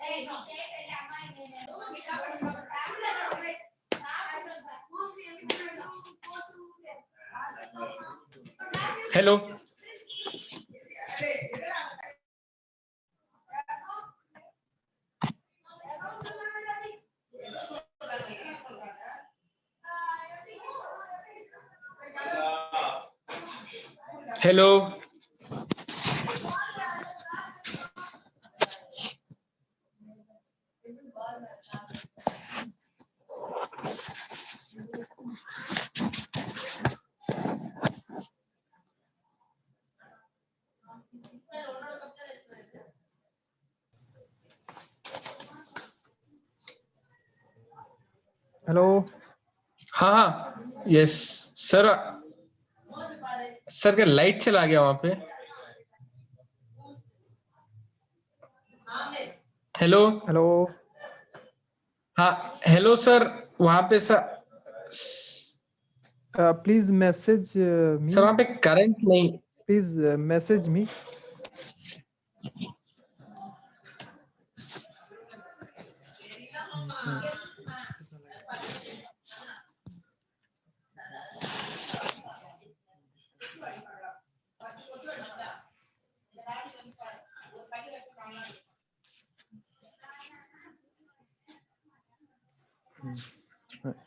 Hello, hello, hello. हाँ हाँ, yes sir. Sir क्या लाइट चला गया वहां पे? Hello, hello. हाँ हेलो सर, वहां पे sir please message me. Sir वहां पे करंट नहीं। Please message me.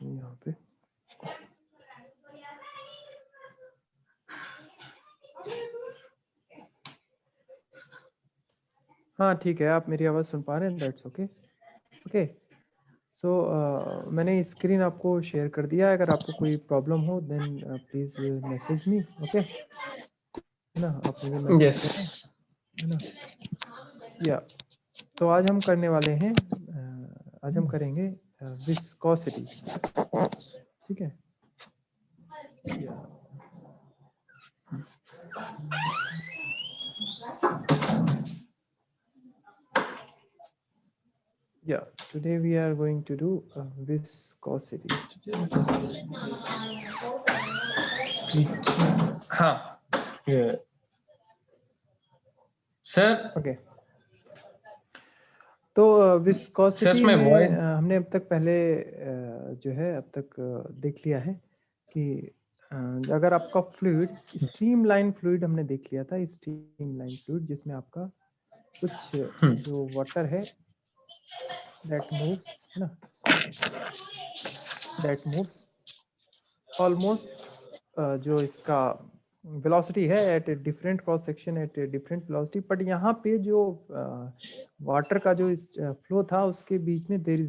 यहाँ पे हाँ ठीक है, आप मेरी आवाज़ सुन पा रहे हैं? That's okay. ओके, सो मैंने स्क्रीन आपको शेयर कर दिया है। अगर आपको कोई प्रॉब्लम हो then please message me. Okay, है ना? आप मुझे मैसेज यस करें, है ना? या तो आज हम करने वाले हैं, आज हम करेंगे विस्कोसिटी। ठीक है? या yeah, today we are going to do viscosity. हाँ सर। ओके, तो विस्कोसिटी इसमें में वॉइस हमने अब तक पहले जो है अब तक देख लिया है कि अगर आपका फ्लूइड स्ट्रीमलाइन फ्लूइड हमने देख लिया था, स्ट्रीमलाइन फ्लूइड जिसमें आपका कुछ जो वाटर है दैट मूव्स, है ना, दैट मूव्स ऑलमोस्ट जो इसका वेलोसिटी है at a different cross section at a different velocity, but यहाँ पे जो वाटर का जो फ्लो था उसके बीच में देर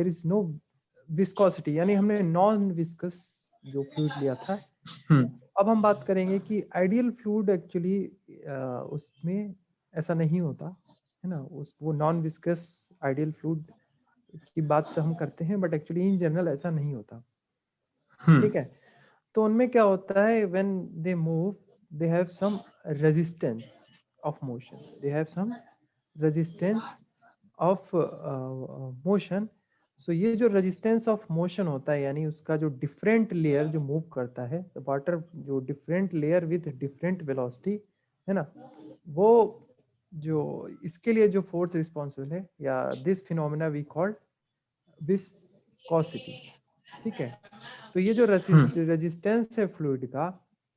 इज नो विस्कोसिटी, यानी हमने नॉन विस्कस जो फ्लूइड लिया था। अब हम बात करेंगे कि आइडियल फ्लूइड एक्चुअली उसमें ऐसा नहीं होता, है ना? वो नॉन विस्कस आइडियल फ्लूइड की बात हम करते हैं, बट एक्चुअली इन जनरल ऐसा नहीं होता। ठीक है, तो उनमें क्या होता है, when they move they have some resistance of motion, they have some resistance of motion. So ये जो रेजिस्टेंस ऑफ मोशन होता है, यानी उसका जो डिफरेंट लेयर जो मूव करता है, वाटर जो different layer with different velocity, है ना, वो जो इसके लिए जो फोर्स रिस्पॉन्सिबल है, या this phenomena we called viscosity. ठीक है, तो ये जो रेजिस्टेंस है फ्लूइड का,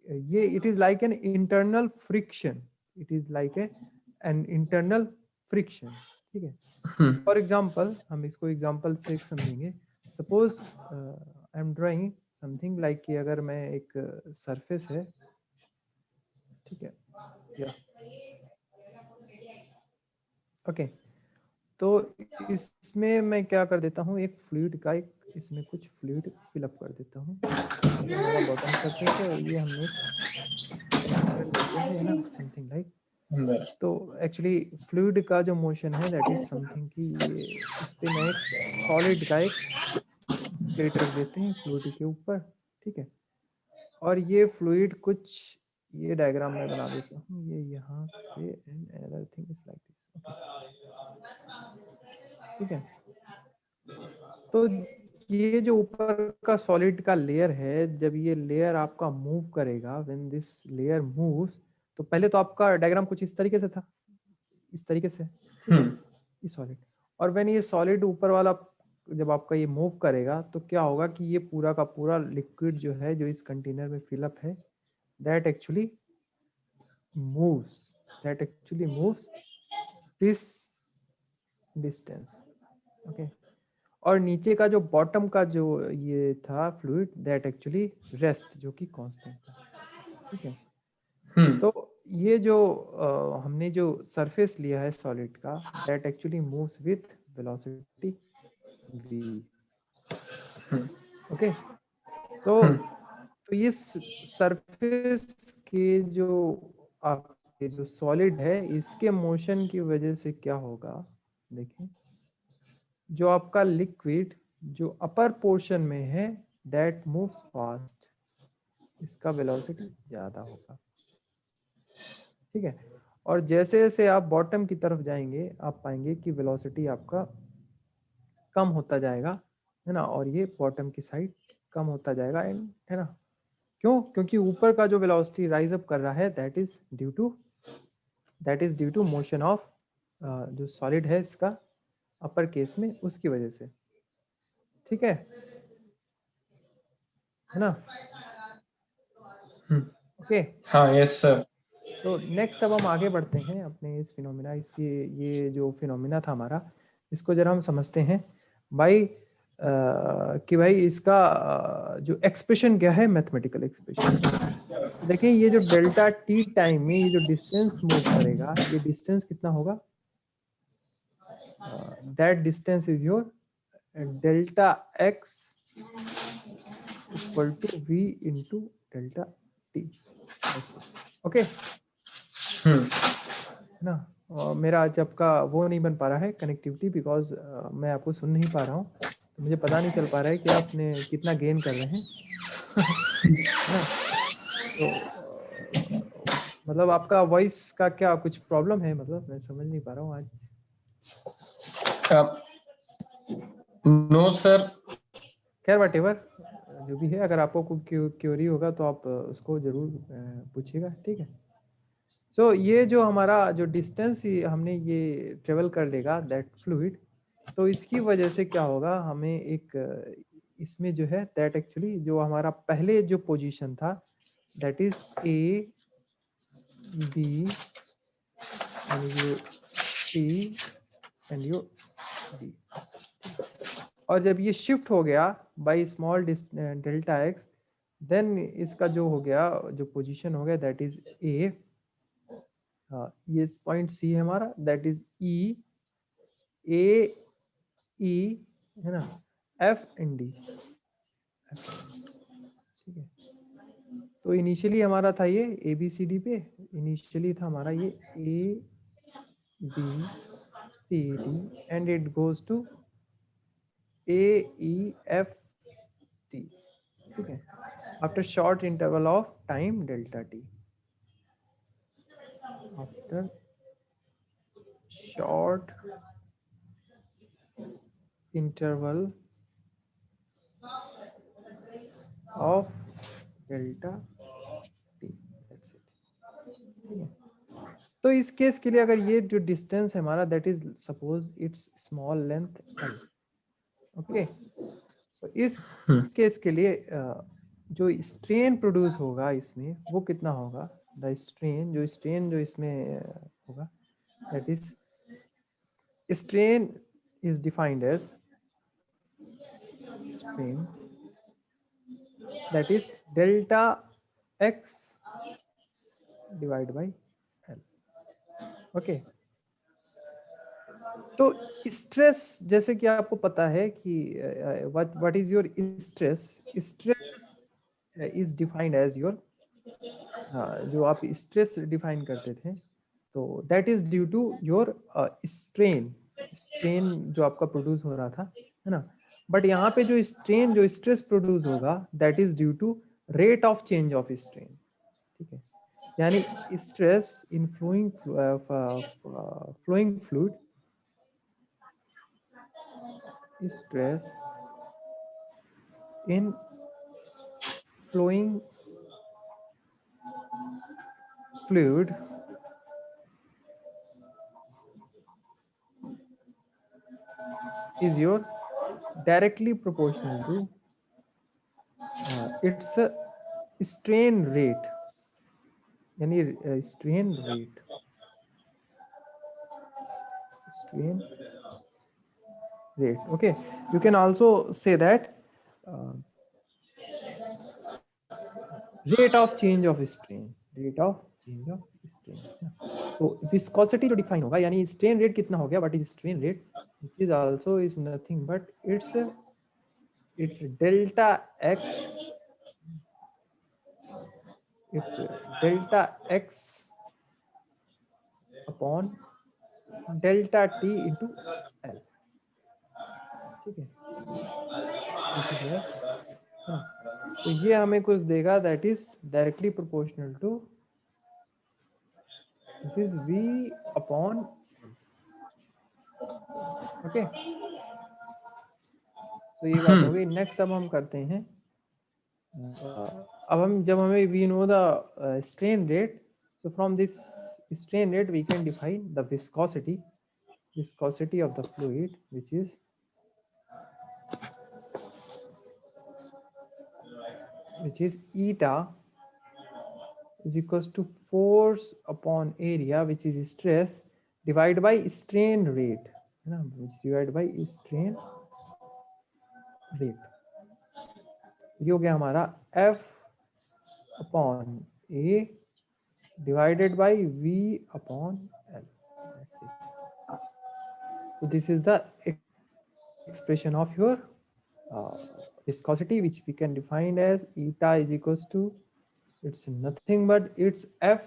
ये it is like an internal friction, it is like an internal friction. ठीक है, फॉर एग्जांपल हम इसको एग्जांपल से समझेंगे। Suppose I am drawing something like कि अगर मैं एक सरफेस है, ठीक है, या ओके, तो इसमें मैं क्या कर देता हूँ, एक फ्लूइड का एक इसमें कुछ फ्लूइड फिलअप कर देता हूँ। ये मेरा बॉटम सरफेस है और ये हमने कर दिया है ना, समथिंग लाइक। तो एक्चुअली फ्लूइड का जो मोशन है दैट इज समथिंग कि ये इस पे मैं एक सॉलिड का एक प्लेट रख देते हैं फ्लूइड के ऊपर। ठीक है, और ये फ्लूइड कुछ ये डायग्राम में बना देता हूँ, ये यहाँ से and another thing is like this. ठीक है, तो ये जो ऊपर का सॉलिड का लेयर है, जब ये लेयर आपका मूव करेगा, व्हेन दिस लेयर मूव्स, तो पहले तो आपका डायग्राम कुछ इस तरीके से था, इस तरीके से, ये सॉलिड। और व्हेन ये सॉलिड ऊपर वाला जब आपका ये मूव करेगा तो क्या होगा कि ये पूरा का पूरा लिक्विड जो है जो इस कंटेनर में फिलअप है that actually moves this distance. Okay. और नीचे का जो बॉटम का जो ये था फ्लूइड दैट एक्चुअली रेस्ट, जो कि कांस्टेंट था। ठीक है। तो ये जो हमने जो सरफेस लिया है सॉलिड का that actually moves with velocity v। Okay. तो इस सरफेस के जो आपके जो सॉलिड है इसके मोशन की वजह से क्या होगा, देखिए जो आपका लिक्विड जो अपर पोर्शन में है दैट मूव्स फास्ट, इसका वेलोसिटी ज्यादा होगा। ठीक है। और जैसे जैसे आप बॉटम की तरफ जाएंगे आप पाएंगे कि वेलोसिटी आपका कम होता जाएगा, है ना, और ये बॉटम की साइड कम होता जाएगा एंड, है ना, क्यों? क्योंकि ऊपर का जो वेलोसिटी राइज अप कर रहा है that is due to motion of जो सॉलिड है इसका अपर केस में, उसकी वजह से। ठीक है ना? ओके। हाँ, यस सर। तो नेक्स्ट अब हम आगे बढ़ते हैं अपने इस फिनोमिना, इसकी ये जो फिनोमिना था हमारा, इसको जरा हम समझते हैं भाई कि भाई इसका जो एक्सप्रेशन क्या है, मैथमेटिकल एक्सप्रेशन। देखिए ये जो डेल्टा टी टाइम में ये जो डिस्टेंस मूव करेगा, ये डिस्टेंस कितना होगा, that distance is your delta X equal to V into delta T. Okay ना। मेरा आज आपका वो नहीं बन पा रहा है कनेक्टिविटी, बिकॉज मैं आपको सुन नहीं पा रहा हूँ, तो मुझे पता नहीं चल पा रहा है कि आपने कितना गेन कर रहे हैं। है ना? तो मतलब आपका वॉइस का क्या कुछ प्रॉब्लम है, मतलब मैं समझ नहीं पा रहा हूँ आज। No sir. खैर वट एवर जो भी है, अगर आपको कोई क्यूरी होगा तो आप उसको जरूर पूछिएगा। ठीक है। सो ये जो हमारा जो डिस्टेंस हमने ये ट्रेवल कर लेगा दैट फ्लूइड, तो इसकी वजह से क्या होगा, हमें एक इसमें जो है दैट एक्चुअली जो हमारा पहले जो पोजीशन था that is A B and U C and U D. और जब ये शिफ्ट हो गया by small delta X, then इसका जो हो गया जो पोजीशन हो गया दैट इज ए, ये पॉइंट सी है हमारा दैट इज ई, ए ई, है ना, एफ एंड डी। ठीक है। तो इनिशियली हमारा था ये ए बी सी डी पे, इनिशियली था हमारा ये A B C D and it goes to A E F T. ठीक है। After short interval of time delta T, after short interval of delta t, that's it। ठीक है। तो इस केस के लिए अगर ये जो डिस्टेंस है हमारा that is suppose it's small length l। Okay. तो इस केस के लिए जो स्ट्रेन प्रोड्यूस होगा इसमें वो कितना होगा, द स्ट्रेन जो इसमें होगा that is strain is defined as strain that is delta x divided by L। Okay. तो स्ट्रेस जैसे कि आपको पता है कि what is your stress is defined as your, जो आप स्ट्रेस डिफाइन करते थे तो that is due to your strain जो आपका प्रोड्यूस हो रहा था, है ना। बट यहाँ पे जो स्ट्रेस प्रोड्यूस होगा that is due to rate of change of strain. ठीक है। यानी stress in flowing fluid, stress in flowing fluid is your directly proportional to its strain rate, यानी strain rate okay. You can also say that rate of change of strain, तो viscosity जो define होगा, यानी strain rate कितना हो गया, what is strain rate, which is also is nothing but it's delta x upon delta t into L, ठीक है। तो ये हमें कुछ देगा, that is directly proportional to, this is V upon, okay। तो ये बात हो गई। नेक्स्ट अब हम करते हैं, अब हम जब हमें we know the strain rate, so from this strain rate we can define the viscosity of the fluid, which is eta is equals to force upon area, which is stress, divided by strain rate, है ना, divided by strain rate। ये हो गया हमारा F upon A divided by V upon L। That's it। So this is the expression of your viscosity, which we can define as eta is equals to, it's nothing but it's F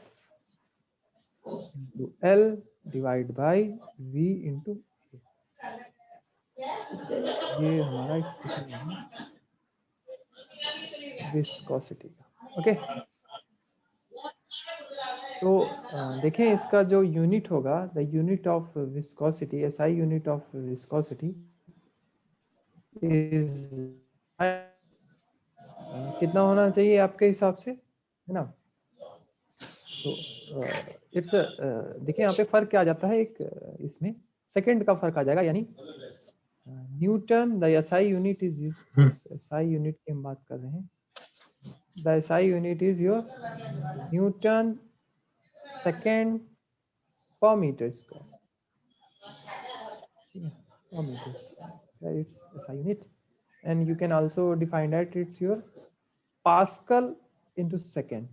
into L divided by V into A। ये हमारा expression है viscosity का, okay. तो देखें इसका जो unit होगा, the unit of viscosity, SI unit of viscosity is कितना होना चाहिए आपके हिसाब से, है ना। तो इट्स देखिए यहाँ पे फर्क क्या आ जाता है, एक इसमें सेकंड का फर्क आ जाएगा, यानी Newton, the SI unit is, SI unit की हम बात कर रहे हैं, the SI unit is your Newton second per meter square, per meter square, it's SI unit, and you can also define that it's your Pascal into second,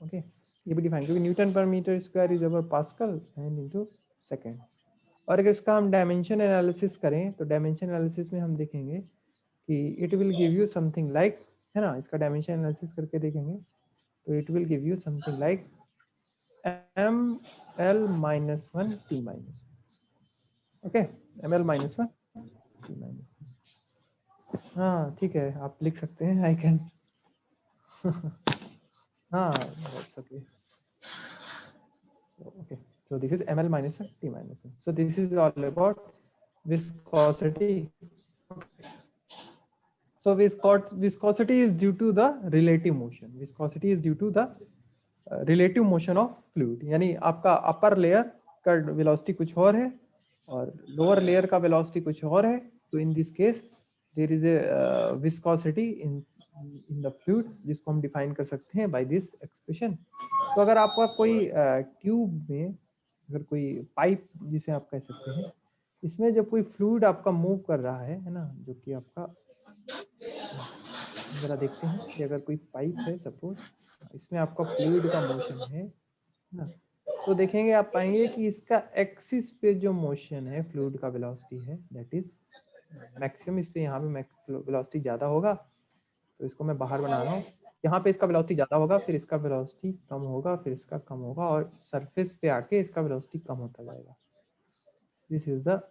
okay। ये भी define, क्योंकि newton per metre square is over pascal and into second. और अगर इसका हम dimension analysis करें, तो dimension analysis में हम देखेंगे कि it will give you something like, है ना, इसका डायमेंशन एनालिसिस करके देखेंगे तो it will give you something like ML minus 1 T minus, okay, ML minus 1 T minus, हाँ ठीक है, आप लिख सकते हैं, आई कैन हाँ that's okay, okay, so this is ML minus 1 T minus 1, so this is all about viscosity, okay. So viscosity is due to the relative motion, viscosity is due to the relative motion of fluid, यानी आपका upper layer का velocity कुछ और है और lower layer का velocity कुछ और है, तो in this case there is a viscosity in the fluid, जिसको हम डिफाइन कर सकते हैं बाय दिस एक्सप्रेशन। तो अगर आपका कोई ट्यूब में, अगर कोई पाइप जिसे आप कह सकते हैं, इसमें जब कोई फ्लूइड आपका मूव कर रहा है ना, जो कि आपका, जरा देखते हैं कि अगर कोई पाइप है सपोज, इसमें आपका फ्लूइड का मोशन है ना, तो देखेंगे आप पाएंगे कि इसका एक्सिस पे जो मोशन है फ्लूइड का वेलोसिटी है, दैट इज मैक्सिमम, इस पे यहाँ पे वेलोसिटी ज्यादा होगा, तो इसको मैं बाहर बना रहा हूँ, यहाँ पे इसका वेलोसिटी ज्यादा होगा, फिर इसका वेलोसिटी कम होगा, फिर इसका कम होगा, और सरफेस पे आके इसका वेलोसिटी कम होता जाएगा। This is the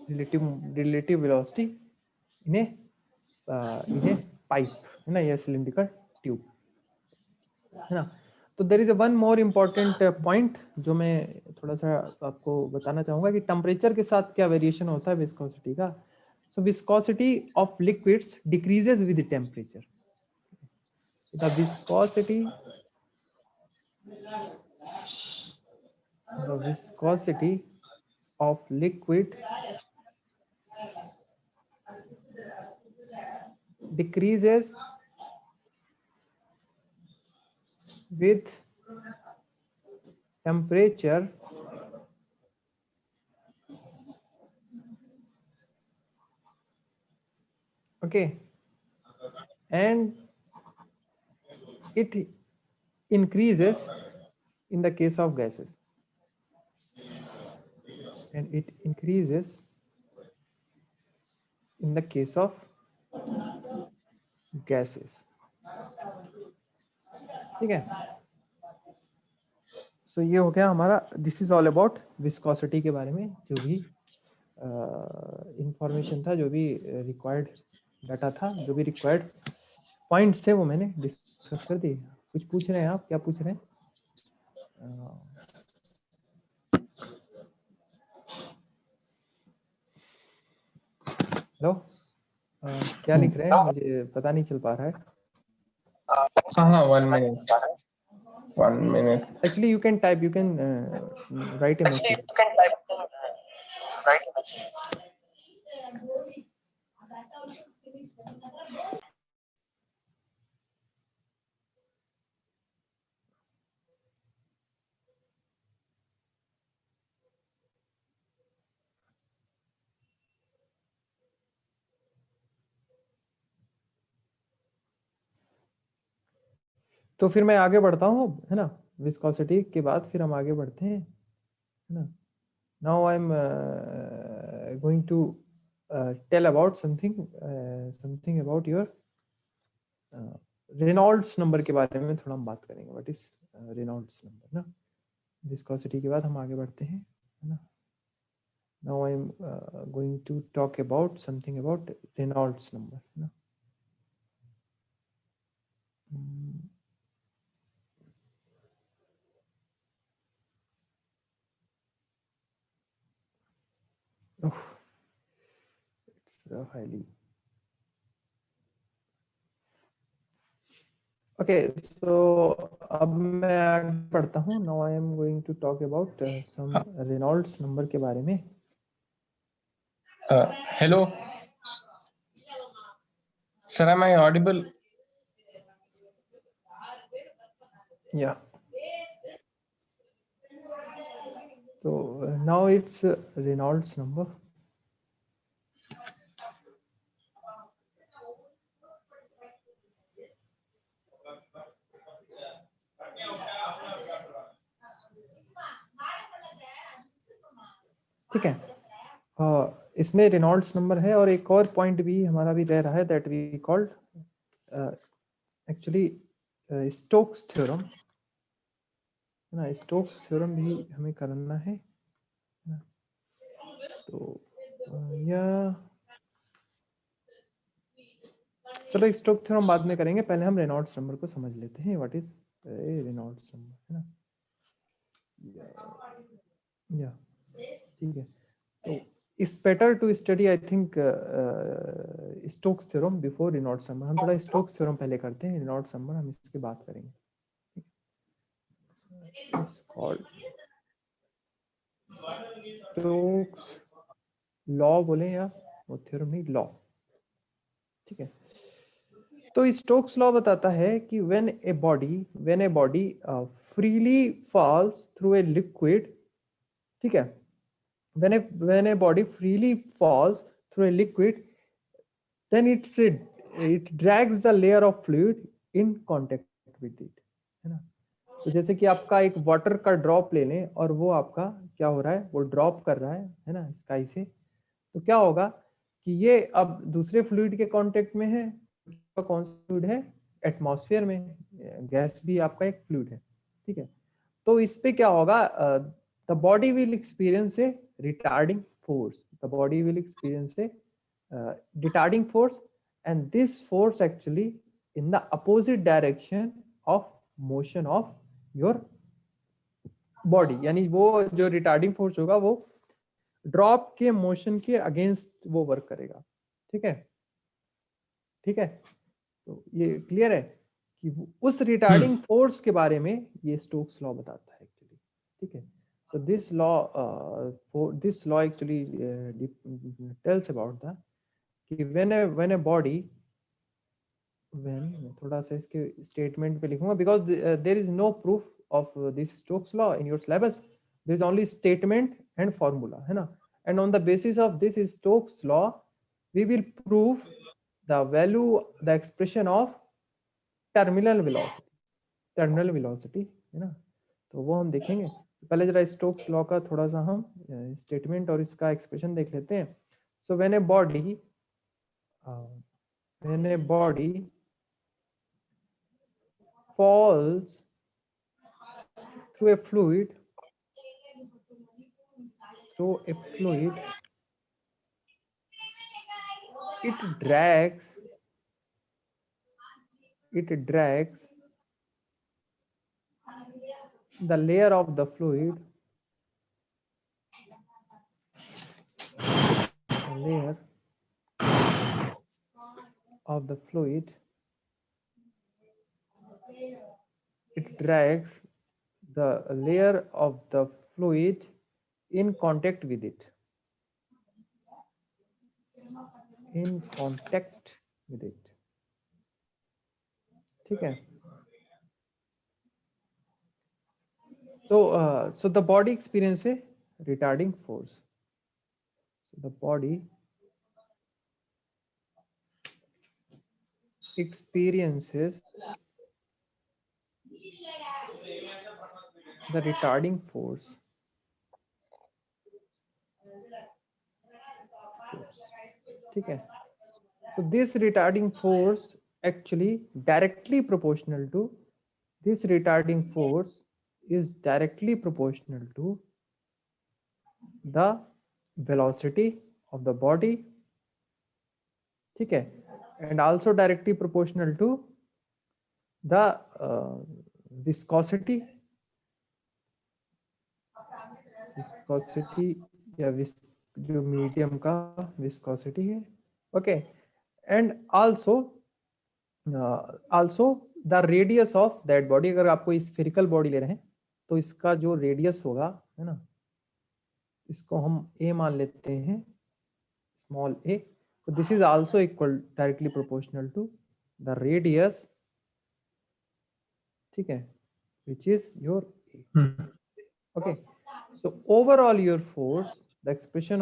relative velocity in pipe, है ना, ये सिलिंड्रिकल ट्यूब, है ना। तो there is one more important point जो मैं थोड़ा सा आपको बताना चाहूंगा कि टेम्परेचर के साथ क्या वेरिएशन होता है विस्कोसिटी का। So viscosity of liquids decreases with temperature, the viscosity of liquid decreases with temperature okay, and it increases in the case of gases, and it increases in the case of gases. ठीक है, सो ये हो गया हमारा, this is all about viscosity के बारे में, जो भी इंफॉर्मेशन था, जो भी रिक्वायर्ड डाटा था, जो भी रिक्वायर्ड पॉइंट्स थे वो मैंने डिस्कस कर दिए। कुछ पूछ रहे हैं आप, क्या पूछ रहे हैं? हेलो, क्या लिख रहे हैं? मुझे पता नहीं चल पा रहा है। हाँ, 1 minute. 1 minute. Actually, you can type, you can write a message. तो फिर मैं आगे बढ़ता हूँ, है ना, विस्कोसिटी के बाद फिर हम आगे बढ़ते हैं, है ना। Now I am going to tell about something about your Reynolds number के बारे में थोड़ा हम बात करेंगे। व्हाट इज रेनॉल्ड्स नंबर ना। विस्कोसिटी के बाद हम आगे बढ़ते हैं, है ना। Now I am going to talk about something about Reynolds number, है ना। It's highly okay. So अब मैं आगे बढ़ता हूँ। Now I am going to talk about some Reynolds number के बारे में। Hello. Sir, am I audible? Yeah. So now it's Reynolds number. ठीक है, इसमें रेनॉल्ड्स नंबर है, और एक और पॉइंट भी हमारा भी रह रहा है, that we called actually Stokes theorem, है ना। स्टोक्स थ्योरम भी हमें करना है, ना? तो या चलो स्टोक्स थ्योरम बाद में करेंगे, पहले हम रेनॉल्ड्स नंबर को समझ लेते हैं। व्हाट इज रेनॉल्ड्स नंबर, है ना। या ठीक है, तो it's better to study I think Stokes theorem before Reynolds number. हम थोड़ा स्टोक्स थ्योरम पहले करते हैं, रेनॉल्ड्स नंबर हम इसके बाद करेंगे। इट्स कॉल्ड स्टोक्स लॉ बोले, या वो थ्योरम नहीं, लॉ। ठीक है, तो स्टोक्स लॉ बताता है कि when a body freely falls through a liquid, ठीक है, when a body freely falls through a liquid, then it drags the layer of fluid in contact with it, है ना। तो जैसे कि आपका एक वाटर का ड्रॉप ले लें, और वो आपका क्या हो रहा है, वो ड्रॉप कर रहा है ना, स्काई से। तो क्या होगा कि ये अब दूसरे फ्लूइड के कांटेक्ट में है। कौन सा फ्लूइड है? एटमॉस्फेयर में गैस भी आपका एक फ्लूइड है, ठीक है। तो इस पे क्या होगा, the body will experience A retarding force. The body will experience a retarding force, and this force actually in the opposite direction of motion of your body, यानी वो जो retarding force होगा वो ड्रॉप के मोशन के against वो work करेगा। ठीक है, ठीक है, तो ये क्लियर है कि उस रिटार्डिंग फोर्स के बारे में ये स्टोक्स लॉ बताता है एक्चुअली। ठीक है, So this law, this law actually tells about the कि when a body, when मैं थोड़ा सा इसके statement पे लिखूंगा because there is no proof of this Stokes law in your syllabus. There is only statement and formula, है ना? And on the basis of this Stokes law, we will prove the value, the expression of terminal velocity. Terminal velocity, है ना? तो वो हम देखेंगे. पहले जरा स्टोक्स लॉ का थोड़ा सा हम स्टेटमेंट और इसका एक्सप्रेशन देख लेते हैं. So when a body falls through a fluid, it drags the layer of the fluid, it drags the layer of the fluid in contact with it. ठीक है. So the body experiences a retarding force. So the body experiences the retarding force. ठीक है. So this retarding force actually directly proportional to this retarding force is directly proportional to the velocity of the body. ठीक है. And also directly proportional to the viscosity या जो medium का viscosity है. Okay. And also the radius of that body. अगर आपको spherical body ले रहे हैं तो इसका जो रेडियस होगा, है ना, इसको हम a मान लेते हैं, स्मॉल a. तो this is also equal directly proportional to the radius. ठीक है, which is your a. Okay. So overall your force, the expression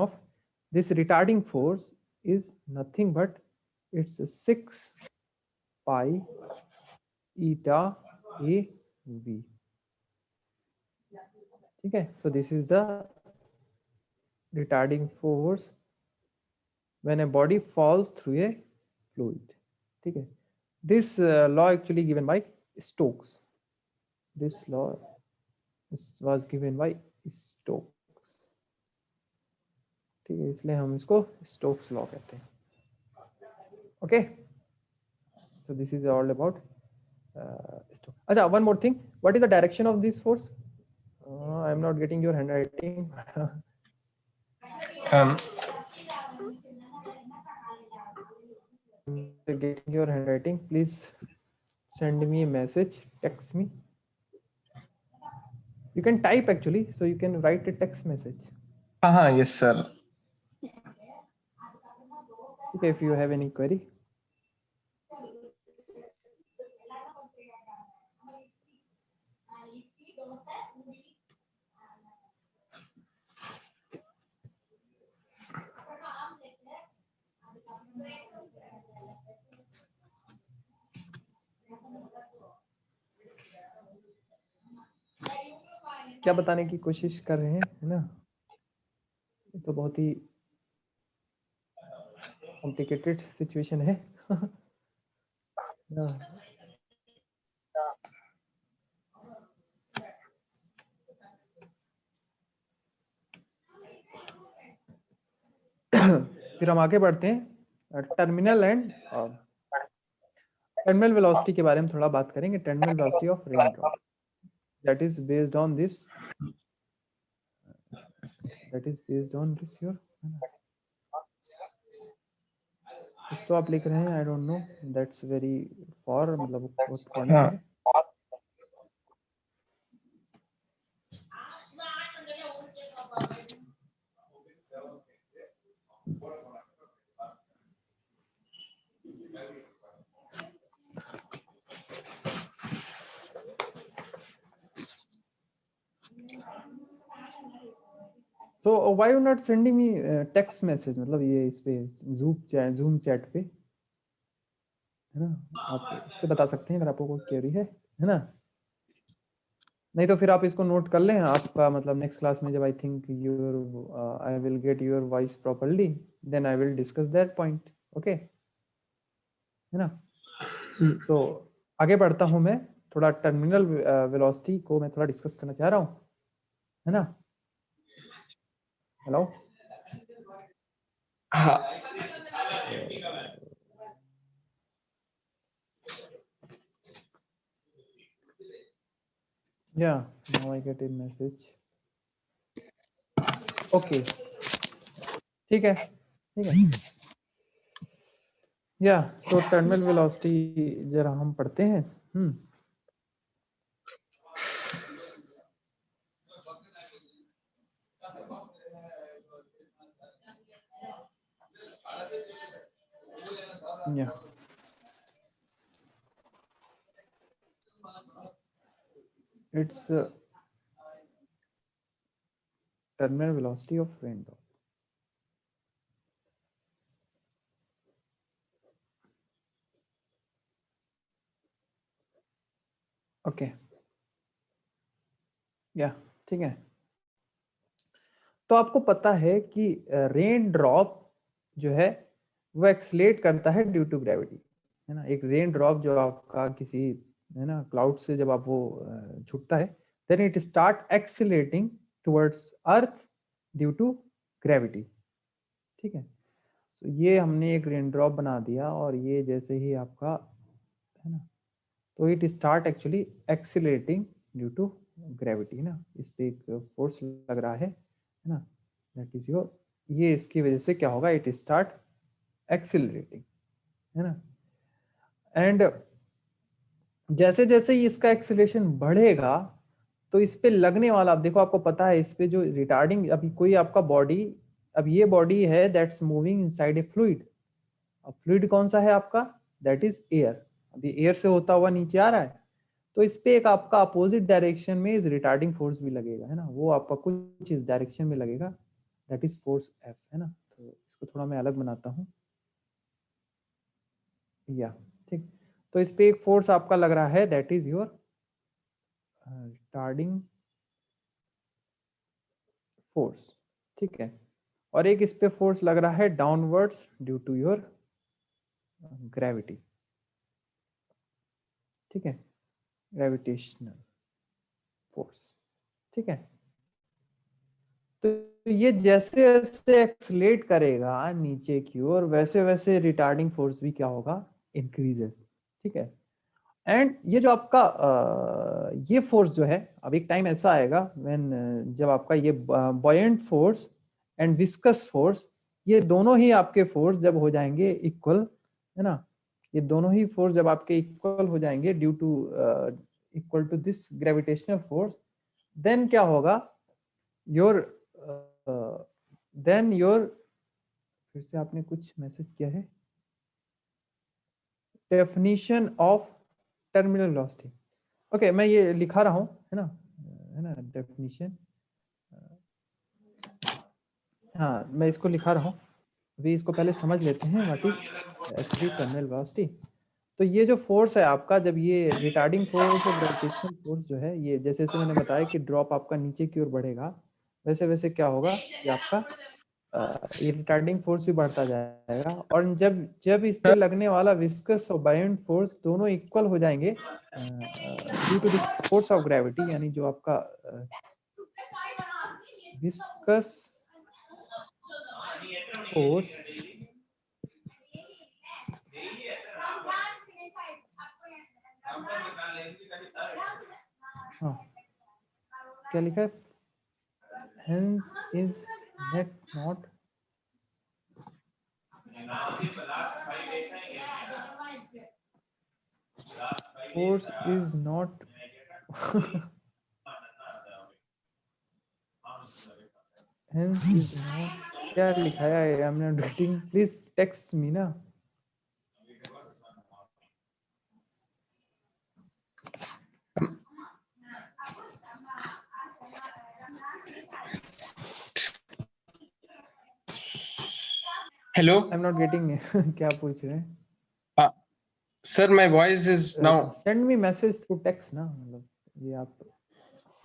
of this retarding force is nothing but it's 6 pi eta a v. Okay, so this is the retarding force when a body falls through a fluid. Okay, this law actually given by Stokes. This law was given by Stokes. ठीक है, इसलिए हम इसको Stokes law कहते हैं. Okay. So this is all about Stokes. अच्छा, one more thing. What is the direction of this force? I am not getting your handwriting. Getting your handwriting. Please send me a message. Text me. You can type actually, so you can write a text message. Yes, sir. Okay, if you have any query. क्या बताने की कोशिश कर रहे हैं, है ना? ये तो बहुत ही कॉम्प्लिकेटेड सिचुएशन है. फिर हम आगे बढ़ते हैं. टर्मिनल वेलोसिटी के बारे में थोड़ा बात करेंगे. Terminal velocity of rain drop, that is based on this your. तो आप लिख रहे हैं, I don't know, that's very for, मतलब बहुत पॉइंट है. So why you not sending me text message, मतलब ये इस पे जूम चैट पे, है ना, आप इससे बता सकते हैं अगर आपको कोई क्वेरी है ना। नहीं तो फिर आप इसको नोट कर लें, आपका मतलब नेक्स्ट क्लास में जब I think your I will get your voice properly, then I will discuss that point, okay, है ना। सो आगे बढ़ता हूं मैं, थोड़ा टर्मिनल वेलोसिटी को मैं थोड़ा डिस्कस करना चाह रहा हूं, है ना। हेलो, हाँ या now I get A message, okay, ठीक है, ठीक है। या सो टर्मिनल वेलोसिटी जरा हम पढ़ते हैं। या it's terminal velocity of raindrop. Okay, या ठीक है। तो आपको पता है कि रेन ड्रॉप जो है वो एक्सलेट करता है ड्यू टू ग्रेविटी, है ना। एक रेन ड्रॉप जो आपका किसी, है ना, क्लाउड से जब आप वो छूटता है, then it start accelerating towards earth due to gravity, ठीक है। तो ये हमने एक रेन ड्रॉप बना दिया, और ये जैसे ही आपका, है ना, तो it start actually accelerating due to gravity, ना। इस पे एक फोर्स लग रहा है ना, दैट इज योर, ये इसकी वजह से क्या होगा, इट स्टार्ट एक्सीलरेटिंग, है ना। एंड जैसे जैसे ही इसका एक्सीलरेशन बढ़ेगा, तो इस पे लगने वाला, अब देखो आपको पता है इस पे जो रिटार्डिंग, अभी कोई आपका बॉडी, अब ये बॉडी है that's moving inside a fluid. अब फ्लूइड कौन सा है आपका, दैट इज एयर। अभी एयर से होता हुआ नीचे आ रहा है, तो इस पे एक आपका अपोजिट डायरेक्शन में इस रिटार्डिंग फोर्स भी लगेगा, है ना। वो आपका कुछ इस डायरेक्शन में लगेगा, दैट इज फोर्स एफ, है ना। तो इसको थोड़ा मैं अलग बनाता हूँ, या ठीक। तो इस पे एक फोर्स आपका लग रहा है, that is your retarding force, ठीक है। और एक इस पे फोर्स लग रहा है downwards due to your gravity, ठीक है, ग्रेविटेशनल फोर्स, ठीक है। तो ये जैसे जैसे एक्सलेट करेगा नीचे की ओर, वैसे वैसे रिटार्डिंग फोर्स भी क्या होगा, इंक्रीजेस, ठीक है। एंड ये जो आपका ये फोर्स जो है, अब एक टाइम ऐसा आएगा व्हेन, जब आपका ये buoyant force and viscous force, ये दोनों ही आपके फोर्स जब हो जाएंगे इक्वल, है ना, ये दोनों ही फोर्स जब आपके इक्वल हो जाएंगे due to equal to this gravitational force, then क्या होगा, योर देन योर, फिर से आपने कुछ मैसेज किया है, definition of terminal velocity. Okay, मैं ये लिखा रहा हूँ, है ना, डेफिनेशन, हाँ मैं इसको लिखा रहा हूँ। अभी इसको पहले समझ लेते हैं, what is actually terminal velocity. तो ये जो फोर्स है आपका, जब ये रिटार्डिंग फोर्स और ग्रेविटेशनल फोर्स जो है, ये जैसे जैसे मैंने बताया कि ड्रॉप आपका नीचे की ओर बढ़ेगा, वैसे वैसे क्या होगा कि आपका ये रिटार्डिंग फोर्स भी बढ़ता जाएगा, और जब जब इस पे लगने वाला विस्कस और बायोंट फोर्स दोनों इक्वल हो जाएंगे due to this force of gravity, यानी जो आपका विस्कस फोर्स, हाँ क्या लिखा है, hence is net not force is not hence is not, क्या लिखा है, I am not getting, please text me ना। Hello I am not getting क्या पूछ रहे हैं? Sir, my voice is now. Send me message through text ना, मतलब ये आप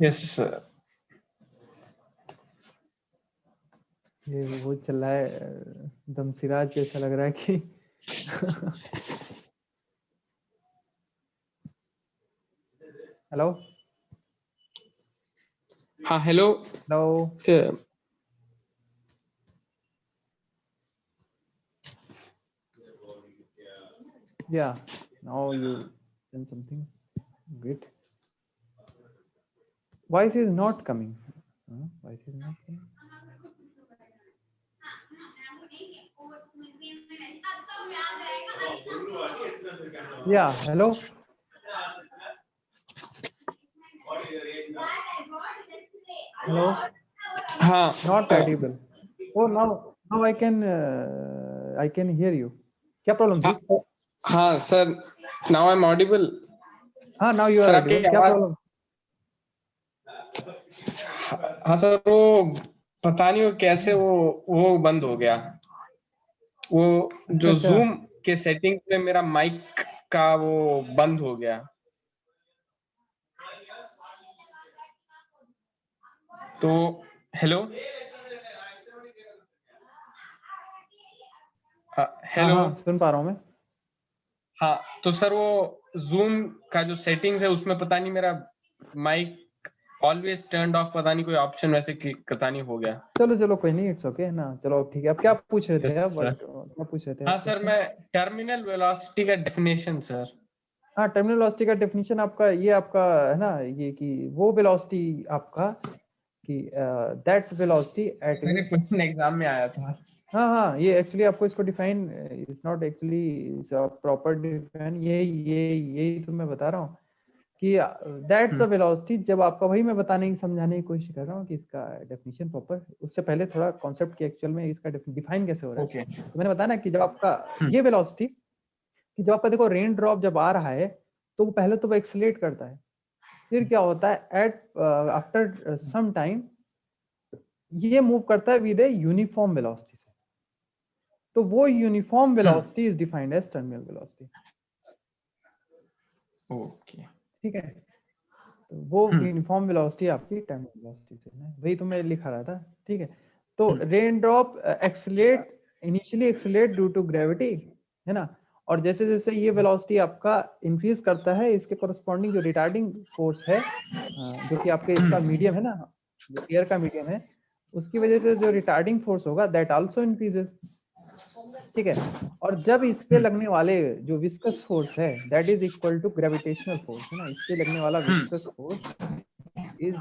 यस ये वो चल रहा है दमसिराज जैसा लग रहा है कि हेलो हाँ हेलो। हेलो या now you send something great. Voice is not coming. Voice is not coming. Yeah, hello. Hello. हाँ Not audible. Oh, now I can hear you. क्या प्रॉब्लम थी? हाँ sir, now I am audible. हाँ, now you are sir आपकी audible. क्या आवाज, problem? हाँ sir, वो पता नहीं वो कैसे वो बंद हो गया। वो अच्छा जो अच्छा जूम के सेटिंग में मेरा माइक का वो बंद हो गया। तो हेलो हाँ हेलो। हाँ सुन पा रहा हूँ मैं। हाँ तो सर, वो जूम का जो सेटिंग्स है उसमें पता नहीं मेरा माइक ऑलवेज टर्न्ड ऑफ, पता नहीं कोई ऑप्शन वैसे क्लिक पता नहीं हो गया। चलो चलो कोई नहीं, इट्स ओके ना। चलो ठीक है। अब क्या पूछ रहे यस थे आप? सर। क्या पूछ रहे थे हाँ आप सर, क्वेश्चन? मैं टर्मिनल वेलोसिटी का डेफिनेशन सर। हाँ, टर्मिनल वेलोसिटी का डेफिनेशन आपका ये आपका है ना, ये कि वो वेलोसिटी आपका कि दैट वेलोसिटी एट सर ये विच। क्वेश्चन एग्जाम में आया था। हाँ हाँ, ये एक्चुअली आपको इसको define is not actually proper define, यही तो मैं बता रहा हूँ कि दैट्स अ वेलोसिटी। जब आपका, वही मैं बताने की समझाने की कोशिश कर रहा हूँ कि इसका डेफिनेशन प्रॉपर, उससे पहले थोड़ा कॉन्सेप्ट की एक्चुअल में इसका डिफाइन कैसे हो रहा है। ओके। तो मैंने बताया ना कि जब आपका ये वेलोसिटी, कि जब आपका देखो रेन ड्रॉप जब आ रहा है तो वो पहले तो वो एक्सेलरेट करता है, फिर क्या होता है एट आफ्टर सम टाइम ये मूव करता है विद ए यूनिफॉर्म वेलोसिटी से। तो वो uniform velocity is defined as terminal velocity. Okay. ठीक है, तो वो यूनिफॉर्म वेलोसिटी आपकी टर्मिनल वेलोसिटी से है, वही तो मैं लिखा रहा था। ठीक है, तो rain drop accelerate, initially accelerate due to gravity, है ना। और जैसे जैसे ये वेलोसिटी आपका इंक्रीज करता है, इसके कोरस्पॉन्डिंग जो रिटार्डिंग फोर्स है जो कि आपके इसका मीडियम है ना, जो एयर का मीडियम है, उसकी वजह से जो रिटार्डिंग फोर्स होगा दैट आल्सो इंक्रीजेस। ठीक है, और जब इस पे लगने वाले जो विस्कस फोर्स है that is equal to gravitational force, है ना, इस पे लगने वाला viscous force is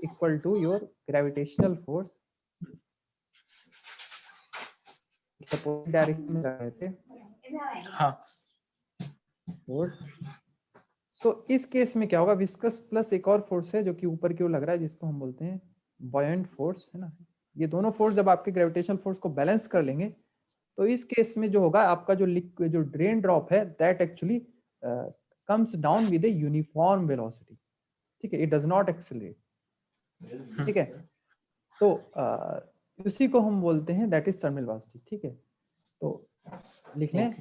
equal to your gravitational force. Suppose direction में लग रहे थे हाँ फोर्स, सो इस केस में क्या होगा, विस्कस प्लस एक और फोर्स है जो कि ऊपर की ओर लग रहा है, जिसको हम बोलते हैं बॉयंट फोर्स, है ना। ये दोनों फोर्स जब आपके ग्रेविटेशनल फोर्स को बैलेंस कर लेंगे, तो इस केस में जो होगा आपका जो लिक्विड जो ड्रेन ड्रॉप है that actually comes down with a uniform velocity. ठीक है, इट डज नॉट एक्सेलरेट। ठीक है, तो उसी को हम बोलते हैं दैट इज टर्मिनल वेलोसिटी। ठीक है, तो लिख लें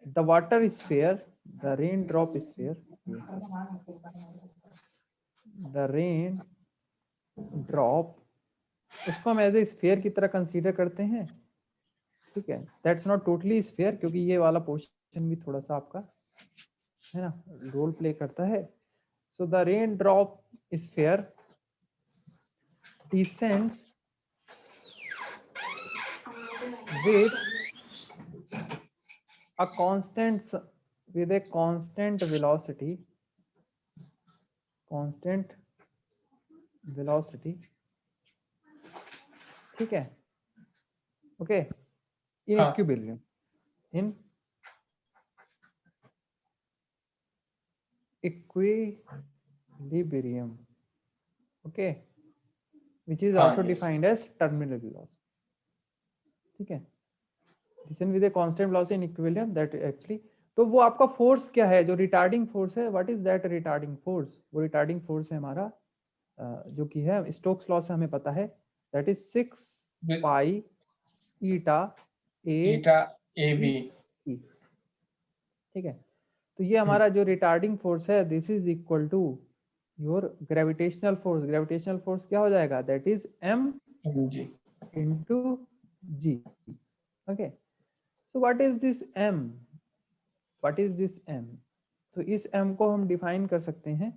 the water sphere, the rain drop sphere, the rain drop, उसको हम एज ए स्फीयर की तरह कंसीडर करते हैं। ठीक है, दैट्स नॉट टोटली स्फीयर, क्योंकि ये वाला पोर्शन भी थोड़ा सा आपका है ना रोल प्ले करता है। So the rain drop sphere descends with a constant, with a constant velocity, constant velocity। ठीक है, ओके, इन हाँ equilibrium, in equilibrium, okay, which is हाँ also yes. defined as terminal velocity। ठीक है, descend with a constant velocity in equilibrium that actually, तो वो आपका force क्या है, जो रिटार्डिंग फोर्स है, what is that retarding force? वो रिटार्डिंग फोर्स है हमारा जो कि है स्टोक्स लॉ से हमें पता है, that is 6 pi eta A theta A B, ठीक है। तो ये हमारा जो रिटार्डिंग फोर्स है, this is equal to your gravitational force. Gravitational force क्या हो जाएगा, that is m G into g। Okay, so what is this m, what is this m? तो इस m को हम डिफाइन कर सकते हैं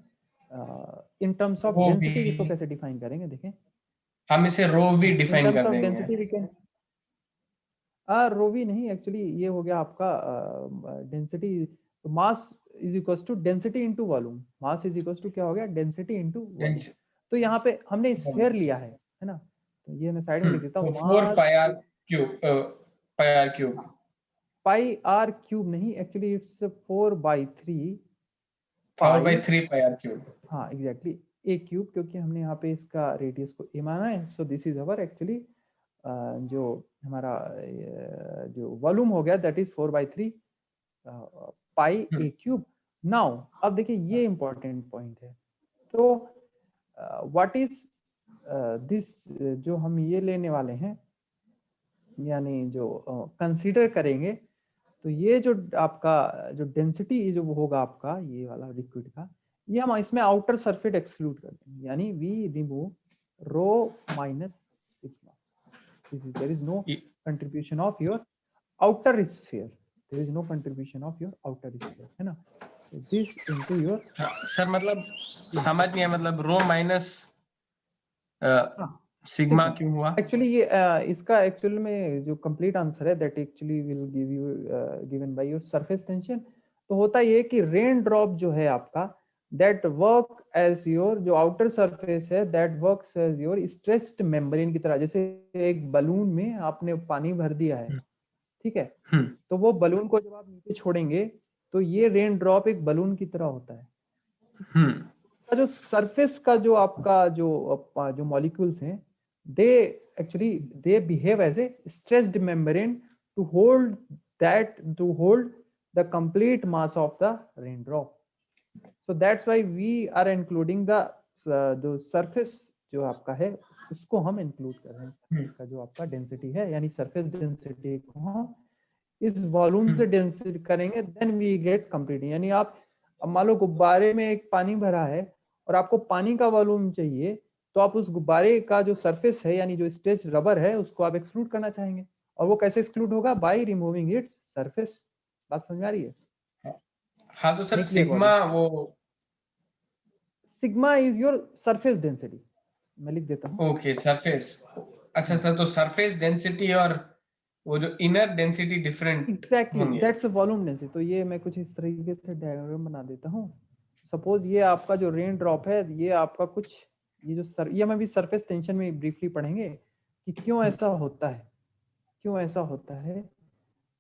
in terms of rho density. इसको भी, कैसे डिफाइन करेंगे, देखें। हम इसे रो भी इन डिफाइन टर्म्स कर ऑफ देंगे। Density we can, rho we नहीं, एक्चुअली ये हो गया आपका डेंसिटी। तो mass is equals to density into volume. Mass is equals to क्या हो गया, डेंसिटी इनटू वॉल्यूम। तो यहाँ पे हमने स्फीयर लिया है ना, तो ये मैं साइड में लिख देता हूँ। तो 4 pi r cube, pi r cube, pi r cube नहीं, actually it's 4/3 4/3 pi r cube. हाँ एग्जैक्टली, ए क्यूब, क्योंकि हमने यहाँ पे इसका रेडियस को ए माना है। So this is our actually जो हमारा जो वॉल्यूम हो गया, that is 4/3 pi A cube. Now अब देखिए ये इंपॉर्टेंट पॉइंट है। तो व्हाट इज दिस, जो हम ये लेने वाले हैं, यानी जो कंसीडर करेंगे, तो ये जो आपका जो डेंसिटी जो होगा आपका ये वाला लिक्विड का, ये हम इसमें आउटर सरफेस एक्सक्लूड कर देंगे, यानी we remove rho minus sigma. There is no contribution of your outer sphere, there is no contribution of your outer sphere, है ना। दिस इनटू योर, सर मतलब समझ नहीं है, मतलब रो माइनस सिग्मा क्यों हुआ? एक्चुअली ये इसका एक्चुअल में जो कंप्लीट आंसर है, that actually will give you given by your surface tension. तो होता ये कि रेन ड्रॉप जो है आपका, दैट वर्क एज योर, जो आउटर सरफेस है that works as your stretched membrane की तरह। जैसे एक बलून में आपने पानी भर दिया है, ठीक है, तो वो बलून को जब आप नीचे छोड़ेंगे तो ये रेन ड्रॉप एक बलून की तरह होता है। जो सरफेस का जो आपका जो मॉलिक्यूल्स हैं, they actually they behave as a stressed membrane to hold the complete mass of the raindrop. So that's why we are including the surface जो आपका है उसको हम इंक्लूड कर रहे हैं। इसका जो आपका डेंसिटी है, यानी सरफेस डेंसिटी को हम इस वॉल्यूम से डेंसिटी करेंगे, देन वी गेट कंप्लीट। यानी आप मान लो गुब्बारे में एक पानी भरा है और आपको पानी का वॉल्यूम चाहिए, तो आप उस गुब्बारे का जो सरफेस है, यानी जो स्ट्रेच रबर है, उसको आप एक्सक्लूड करना चाहेंगे। और वो कैसे एक्सक्लूड होगा, बाय रिमूविंग इट्स सरफेस। बात समझ में आ रही है? हाँ तो सर सिग्मा, वो sigma is your surface density, मैं लिख देता हूँ। ओके सरफेस, अच्छा सर, तो सरफेस डेंसिटी और वो जो इनर डेंसिटी डिफरेंट एग्जैक्टली, होंगे। That's volume density. तो ये मैं कुछ इस तरीके से डायग्राम बना देता हूँ। सपोज ये आपका जो रेन ड्रॉप है, ये आपका कुछ ये जो ये हम अभी सरफेस टेंशन में ब्रीफली पढ़ेंगे कि क्यों ऐसा होता है, क्यों ऐसा होता है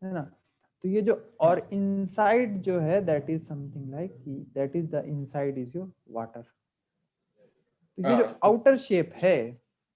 ना। तो ये जो और इनसाइड जो है, that is something like, that is the inside is your water. तो ये जो आउटर शेप है,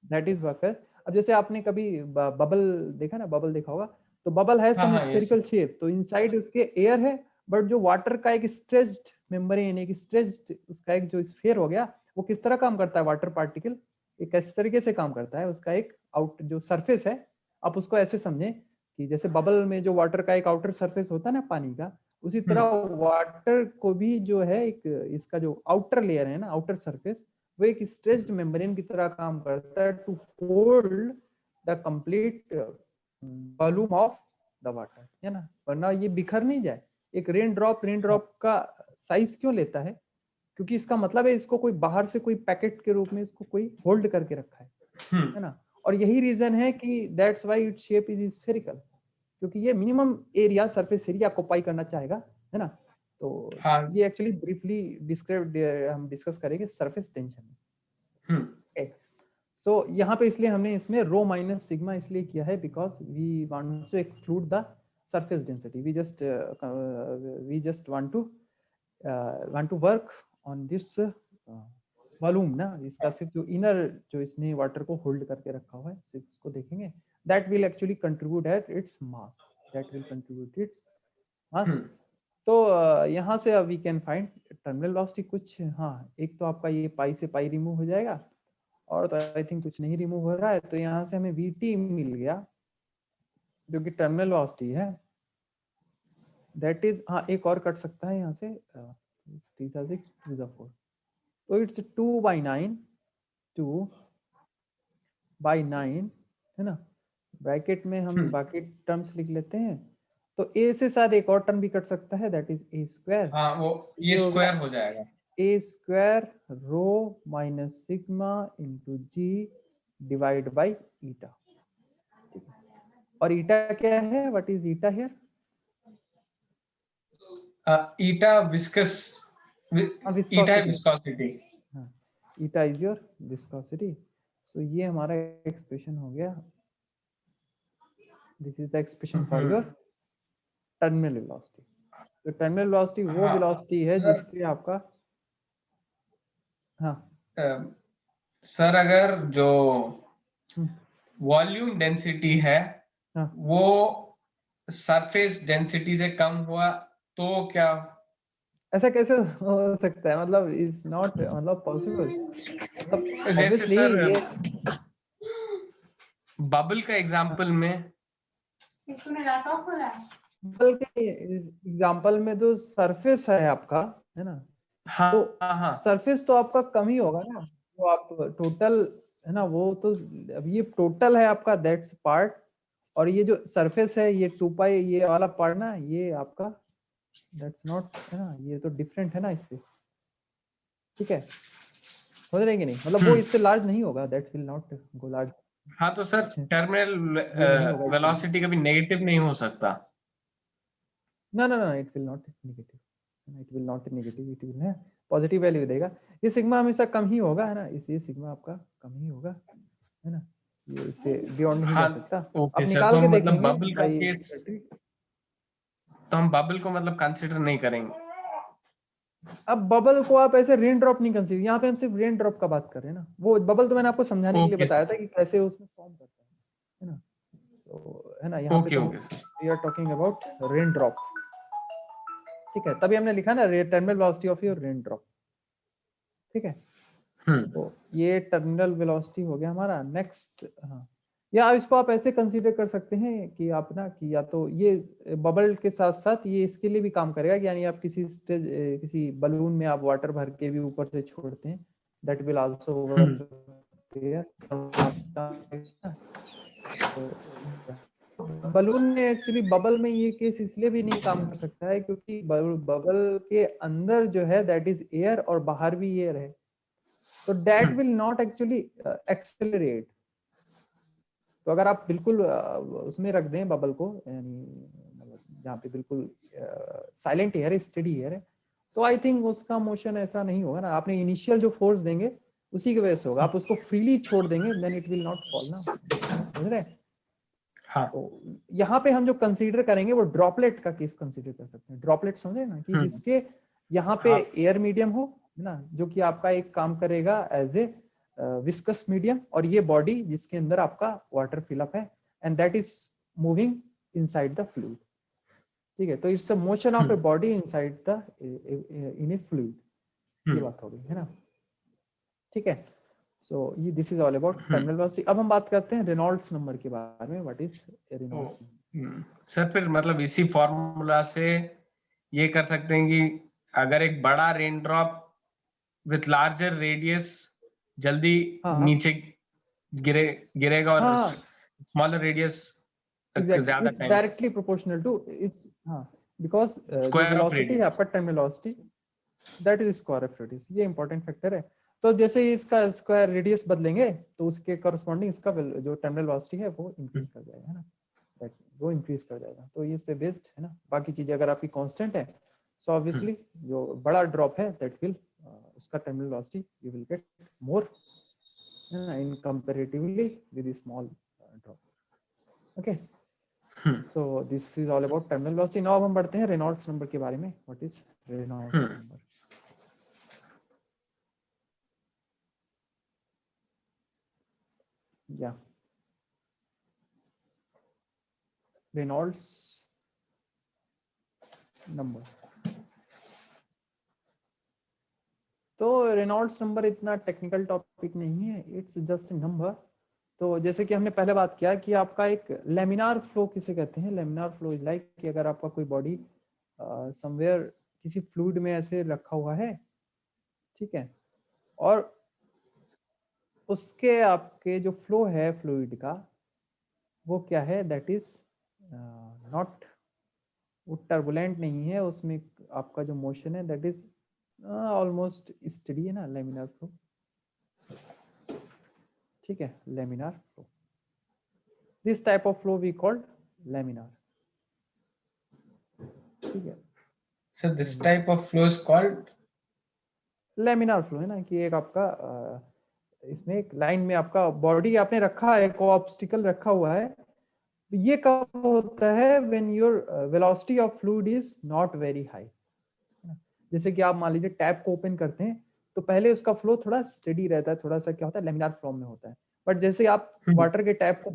दैट इज वाटर। अब जैसे आपने कभी बबल देखा ना, बबल देखा होगा, तो बबल है सम स्फेरिकल शेप, तो इनसाइड उसके एयर है, बट जो वाटर का एक स्ट्रेच्ड मेम्ब्रेन, एक स्ट्रेच्ड उसका एक जो स्फीयर हो गया, वो किस तरह काम करता है, वाटर पार्टिकल एक इस तरीके से काम करता है। उसका एक आउट जो सरफेस है, आप उसको ऐसे समझें कि जैसे बबल में जो वाटर का एक आउटर सरफेस होता है ना पानी का, उसी तरह वाटर को भी जो है एक इसका जो आउटर लेयर है ना, आउटर सरफेस, वो एक स्ट्रेच्ड मेम्ब्रेन की तरह काम करता है to hold the complete volume of the water, है ना, वरना ये बिखर नहीं जाए। एक रेन ड्रॉप का साइज क्यों लेता है, क्योंकि इसका मतलब है इसको कोई बाहर से कोई पैकेट के रूप में इसको कोई होल्ड करके रखा है ना। और यही रीजन है कि that's why its shape is spherical, क्योंकि ये minimum area, surface area occupy करना चाहेगा, है ना। तो ये एक्चुअली ब्रीफली डिस्क्राइब हम डिस्कस करेंगे सरफेस टेंशन। सो यहाँ पे इसलिए हमने इसमें रो माइनस सिग्मा इसलिए किया है, because we want to exclude the surface density. We just want to work on this volume ना, इसका सिर्फ जो इनर जो इसने वाटर को होल्ड करके रखा हुआ है, सिर्फ इसको देखेंगे, that will actually contribute at its mass, that will contribute its mass. तो यहाँ से we can find terminal velocity कुछ, हाँ एक तो आपका ये पाई से पाई रिमूव हो जाएगा, और तो आई थिंक कुछ नहीं रिमूव हो रहा है, तो यहाँ से हमें Vt मिल गया, जो कि टर्मिनल वेलोसिटी है, दैट इज, हाँ एक और कट सकता है यहाँ से, 3 6 2 4, तो इट्स 2/9, 2/9 है ना, ब्रैकेट में हम बाकी टर्म्स लिख लेते हैं, तो ए से साथ एक और टर्म भी कट सकता है, दैट इज ए स्क्वायर, हाँ वो ये हो स्क्वायर गया हो जाएगा, a square rho minus sigma into g divide by eta. और ईटा क्या है, what is eta here? Eta viscous, eta है विस्कोसिटी, विस्कोसिटी। हाँ eta is your viscosity. So ये हमारा एक्सप्रेशन हो गया, this is the expression for your terminal velocity. तो टर्मिनल वेलोसिटी वो हाँ वेलोसिटी है सर, जिसके आपका, हाँ सर अगर जो हम्म, वॉल्यूम डेंसिटी है हाँ वो सरफेस डेंसिटी से कम हुआ तो क्या? ऐसा कैसे हो सकता है, मतलब इज नॉट मतलब पॉसिबल, मतलब जैसे ऑब्वियसली सर ये बबल का एग्जांपल में, बबल के एग्जांपल में तो सरफेस है आपका, है ना, हाँ तो हाँ सरफेस तो आपका कम ही होगा ना, तो आप टोटल है ना, वो तो अब ये टोटल है आपका, दैट्स पार्ट, और ये जो सरफेस है ये 2 पाई ये वाला पार्ट ना, ये आपका दैट्स नॉट, है ना, ये तो डिफरेंट है ना इससे, ठीक है, समझ रहे हैं कि नहीं, मतलब वो इससे लार्ज नहीं होगा, that will not go large, हाँ, तो सर टर्मिनल ये नहीं होगा इससे, वेलोसिटी कभी नेगेटिव नहीं हो सकता। ना ना ना, it will not negative, it will not negative, it will है पॉजिटिव वैल्यू देगा, ये सिग्मा हमेशा कम ही होगा, है ना, इसलिए सिग्मा आपका कम ही होगा, है ना, ये इससे बियॉन्ड नहीं जा हाँ सकता, ओके आप सर, तो निकाल के मतलब देखेंगे बबल का बाई केस, ट्रिक। तो हम बबल को मतलब कंसिडर नहीं करेंगे। अब बबल को आप ऐसे रेन ड्रॉप नहीं कंसीडर, यहाँ पे हम सिर्फ रेन ड्रॉप का बात कर रहे हैं ना, वो बबल तो मैंने आपको समझाने के लिए ओके बताया सर, था कि कैसे उसमें फॉर्म करता है ना, तो है ना, यहाँ पे ओके तो okay sir, we are talking about rain drop, ठीक है, तभी हमने लिखा ना terminal velocity of your rain drop, ठीक है, तो ये टर्मिनल वेलोसिटी हो गया हमारा। नेक्स्ट, हाँ, या इसको आप ऐसे कंसीडर कर सकते हैं कि आप ना, कि या तो ये बबल के साथ साथ ये इसके लिए भी काम करेगा, यानी आप किसी स्टेज किसी बलून में आप वाटर भर के भी ऊपर से छोड़ते हैं, that will also work there. Balloon में एक्चुअली बबल में ये केस इसलिए भी नहीं काम कर सकता है क्योंकि बबल के अंदर जो है दैट इज एयर और बाहर भी एयर है, तो that will not actually accelerate. तो अगर आप बिल्कुल उसमें रख दें बबल को, यानी मतलब जहाँ पे बिल्कुल साइलेंट एयर है, स्टडी एयर है, तो आई थिंक उसका मोशन ऐसा नहीं होगा ना, आपने इनिशियल जो फोर्स देंगे उसी की वजह से होगा, आप उसको फ्रीली छोड़ देंगे then it will not fall ना, समझ रहे हैं? हाँ तो यहाँ पे हम जो कंसीडर करेंगे वो ड्रॉपलेट का केस कंसीडर कर सकते हैं, ड्रॉपलेट समझे ना, कि जिसके यहाँ पे हाँ एयर मीडियम हो, है ना, जो कि आपका एक काम करेगा एज ए विस्कस मीडियम, और ये बॉडी जिसके अंदर आपका वाटर फिलअप है and that is moving inside the fluid, ठीक है, तो it's a motion of a body inside the in A fluid, ये बात हो गई है ना, ठीक है। सो ये this is all about terminal velocity. अब हम बात करते हैं रेनॉल्ड्स नंबर के बारे में, what is Reynolds number. Sir, फिर मतलब इसी फॉर्मूला से ये कर सकते हैं कि अगर एक बड़ा rain drop with larger radius जल्दी हाँ हाँ नीचे गिरेगा और हाँ, स्मॉलर रेडियस एग्जैक्टली ज्यादा its time, directly proportional to its, हाँ, बिकॉज जो स्क्वायर ऑफ वेलोसिटी है रेडियस। आपका terminal velocity, that is square of radius, ये इंपॉर्टेंट फैक्टर है। तो जैसे ही इसका स्क्वायर रेडियस बदलेंगे तो उसके करस्पॉन्डिंग इसका जो टर्मिनल वेलोसिटी है वो इंक्रीज कर जाएगा, है ना, that वो इंक्रीज कर जाएगा, तो ये इस पे बेस्ड है ना, बाकी चीजें अगर आपकी कांस्टेंट है सो ऑब्वियसली जो बड़ा ड्रॉप है दैट विल उसका terminal velocity you will get more in comparatively with small drop, okay. So this is all about terminal velocity. Now हम बढ़ते हैं रेनॉल्ड्स नंबर के बारे में, व्हाट इज रेनॉल्ड्स नंबर। या रेनॉल्ड्स नंबर, तो रेनॉल्ड्स नंबर इतना टेक्निकल टॉपिक नहीं है, इट्स जस्ट नंबर, तो जैसे कि हमने पहले बात किया कि आपका एक लेमिनार फ्लो किसे कहते हैं, लेमिनार फ्लो इज लाइक कि अगर आपका कोई बॉडी समवेयर किसी फ्लूइड में ऐसे रखा हुआ है, ठीक है, और उसके आपके जो फ्लो है फ्लूइड का वो क्या है, दैट इज नॉट, वो टर्बुलेंट नहीं है, उसमें आपका जो मोशन है दैट इज ऑलमोस्ट स्टडी है ना, लेमिनार फ्लो, ठीक है, laminar flow, this type of flow we called laminar, ठीक है। So this type of flow is called laminar flow है ना कि एक आपका इसमें एक लाइन में आपका बॉडी आपने रखा है, को ऑब्स्टिकल रखा हुआ है, ये कब होता है, when your velocity of fluid is not very high. जैसे कि आप मान लीजिए टैप को ओपन करते हैं तो पहले उसका फ्लो थोड़ा स्टेडी रहता है, थोड़ा सा क्या होता है, लेमिनार फॉर्म में होता है, बट जैसे आप वाटर के टैप को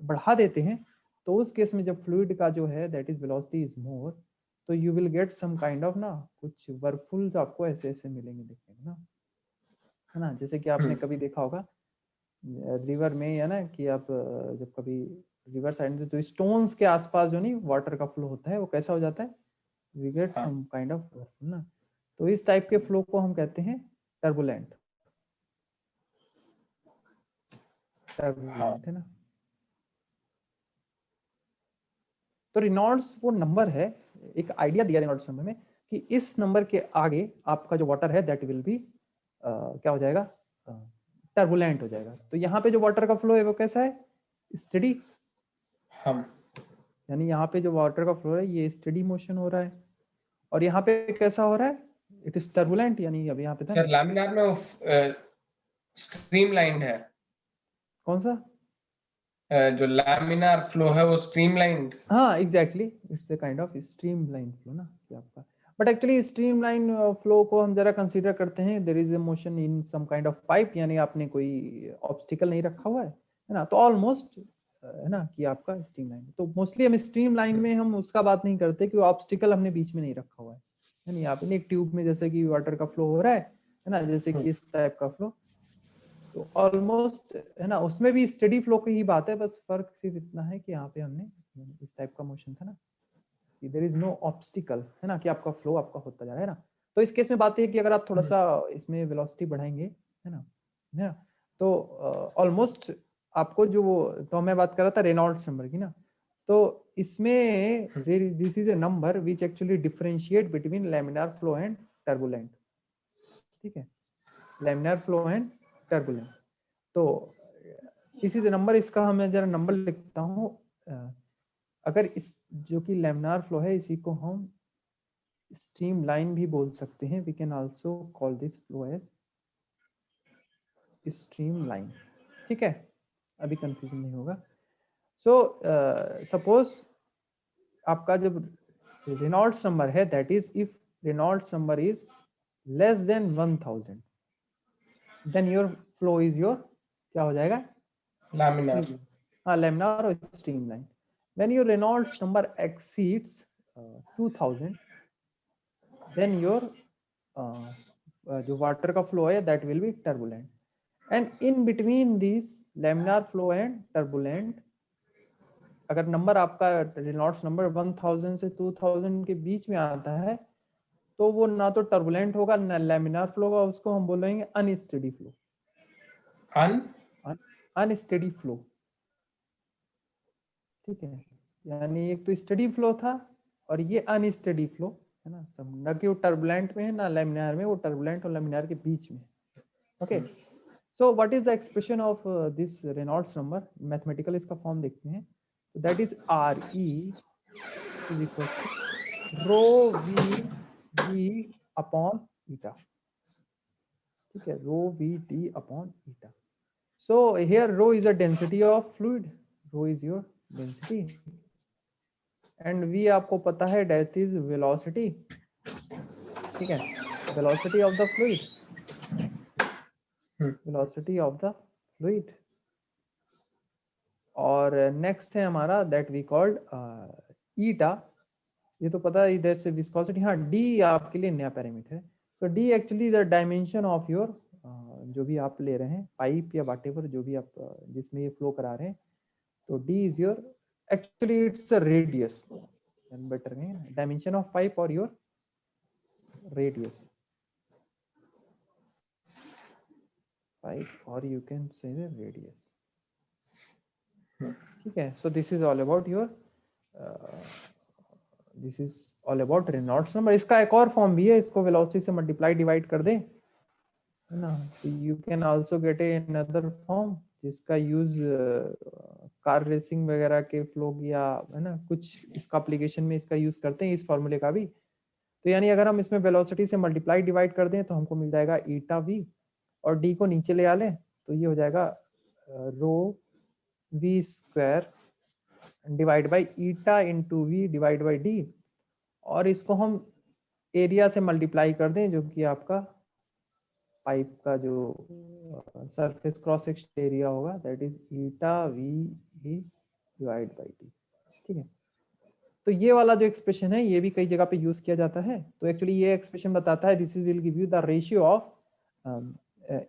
बढ़ा देते हैं तो उस केस में जब फ्लूइड का जो है that is velocity is more, तो you will get some kind of ना कुछ वर्फुल्स आपको ऐसे ऐसे मिलेंगे देखने को ना, है ना। जैसे कि आपने कभी देखा होगा रिवर में, है ना, कि आप जब कभी रिवर साइड में तो स्टोन्स के आसपास जो नहीं वाटर का फ्लो होता है वो कैसा हो जाता है, we get some kind of ना, तो इस टाइप के फ्लो को हम कहते हैं टर्बुलेंट, टर्बुलेंट है ना। तो रेनॉल्ड्स वो नंबर है, एक आइडिया दिया रेनॉल्ड्स नंबर में कि इस नंबर के आगे आपका जो वाटर है दैट विल बी क्या हो जाएगा, टर्बुलेंट हो जाएगा। तो यहाँ पे जो वाटर का फ्लो है वो कैसा है, स्टडी, यानी यहाँ पे जो वाटर का फ्लो है ये स्टडी मोशन हो रहा है, और यहाँ पे कैसा हो रहा है, इट इज टर्बुलेंट, यानी अभी यहाँ पे था सर लैमिनार में स्ट्रीमलाइंड है, कौन सा, जो लैमिनार फ्लो है वो स्ट्रीमलाइंड, हाँ exactly, it's a kind of streamline flow ना कि आपका, बट एक्चुअली स्ट्रीमलाइन फ्लो को हम जरा कंसीडर करते हैं, there is a motion in some kind of pipe, यानी आपने कोई ऑब्स्टिकल नहीं रखा हुआ है ना, तो ऑलमोस्ट है ना कि आपका स्ट्रीमलाइन, तो मोस्टली हम स्ट्रीमलाइन में हम उसका बात नहीं करते कि ऑब्स्टिकल हमने बीच में नहीं रखा हुआ है, यानी आपने एक ट्यूब में जैसे कि वाटर का फ्लो हो रहा है ना, जैसे कि इस टाइप का फ्लो, तो ऑलमोस्ट है ना उसमें भी स्टडी फ्लो की ही बात है, बस फर्क सिर्फ इतना है कि यहाँ पे हमने इस टाइप का मोशन था ना कि देयर इज नो ऑब्स्टिकल, है ना, कि आपका फ्लो आपका होता जा रहा है ना। तो इस केस में बात है कि अगर आप थोड़ा सा इसमें वेलोसिटी बढ़ाएंगे, है ना, तो ऑलमोस्ट आपको जो वो, तो मैं बात कर रहा था रेनॉल्ड्स नंबर की ना, तो इसमें this is a number which actually differentiate between laminar flow and turbulent, ठीक है, लैमिनार फ्लो एंड टर्बुलेंट। तो दिस इज नंबर, इसका मैं जरा नंबर लिखता हूँ, अगर इस जो कि लैमिनार फ्लो है इसी को हम स्ट्रीम लाइन भी बोल सकते हैं, we can also call this flow as streamline, ठीक है, अभी कंफ्यूजन नहीं होगा। सो सपोज आपका जब रेनॉल्ड्स नंबर है that is if Reynolds number is less than 1000 then your flow is your क्या हो जाएगा, लैमिनार, हाँ लैमिनार और streamline. When your Reynolds number exceeds 2000, then your जो वाटर का फ्लो है that will be turbulent. And in between these laminar flow and turbulent, अगर number आपका रेनॉल्ड्स नंबर 1000 से 2000 के बीच में आता है तो वो ना तो टर्बुलेंट होगा ना लैमिनार फ्लो होगा, उसको हम बोलेंगे अनस्टेडी फ्लो, अनस्टेडी फ्लो, ठीक है, यानी एक तो स्टेडी फ्लो था और ये अनस्टेडी फ्लो है ना, सब ना कि वो टर्बुलेंट में है ना लैमिनार में, वो टर्बुलेंट और लैमिनार के बीच में, okay. So what is the expression of this Reynolds number, mathematical इसका फॉर्म देखते हैं, तो that is R E is equal to rho v d upon eta, ठीक है, rho v d upon eta. So here rho is a density of fluid, rho is your density and v आपको पता है that is velocity, ठीक है, velocity of the fluid, velocity of the fluid. और next है हमारा that we called ईटा, ये तो पता है इधर से विस्कोसिटी, हाँ d आपके लिए नया पैरामीटर है, तो d actually the dimension of your जो भी आप ले रहे हैं पाइप या वाटेवर जो भी आप जिसमें ये फ्लो करा रहे हैं, तो d is your actually it's a radius and better नहीं डायमेंशन ऑफ पाइप और योर रेडियस पाइप और you can say the radius. ठीक है, so this is all about your this is all about Reynolds number. इसका एक और form भी है, इसको वेलोसिटी से मल्टीप्लाई डिवाइड कर दें, है ना, तो you can also get a another form जिसका यूज कार रेसिंग वगैरह के फ्लो या है ना कुछ इसका एप्लीकेशन में इसका यूज करते हैं इस फॉर्मूले का भी। तो यानी अगर हम इसमें वेलोसिटी से मल्टीप्लाई डिवाइड कर दें तो हमको मिल जाएगा ईटा वी, और डी को नीचे ले आ लें तो ये हो जाएगा rho we square divide by eta into v divide by d, और इसको हम एरिया से मल्टीप्लाई कर दें जो कि आपका पाइप का जो सरफेस क्रॉस सेक्शन एरिया होगा, that is eta V E divide by D. ठीक है, तो ये वाला जो एक्सप्रेशन है ये भी कई जगह पे यूज किया जाता है। तो एक्चुअली ये एक्सप्रेशन बताता है this is will give you the ratio of